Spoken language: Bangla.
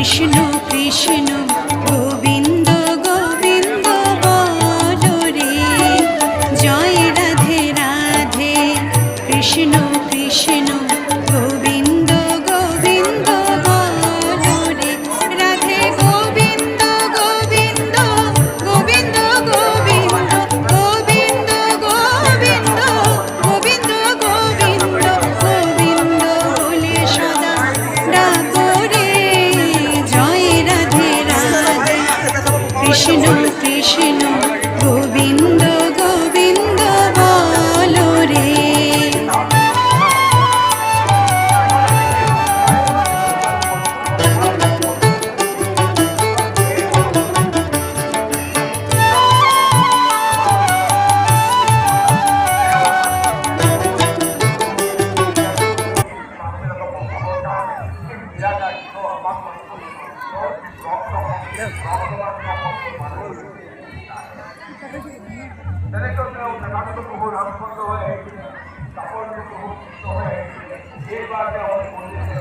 কৃষ্ণ কৃষ্ণ গোবিন্দ গোবিন্দ বলো রে, জয় রাধে রাধে। কৃষ্ণ কৃষ্ণ গোবিন্দ গোবিন্দ বলো রে, রাধে গোবিন্দ গোবিন্দ গোবিন্দ গোবিন্দ গোবিন্দ গোবিন্দ গোবিন্দ গোবিন্দ গোবিন্দ বলে সদা ডাকো রে, জয় রাধে রাধে। কৃষ্ণ কৃষ্ণ গোবিন্দ গোবিন্দ বলো রে। হয়ে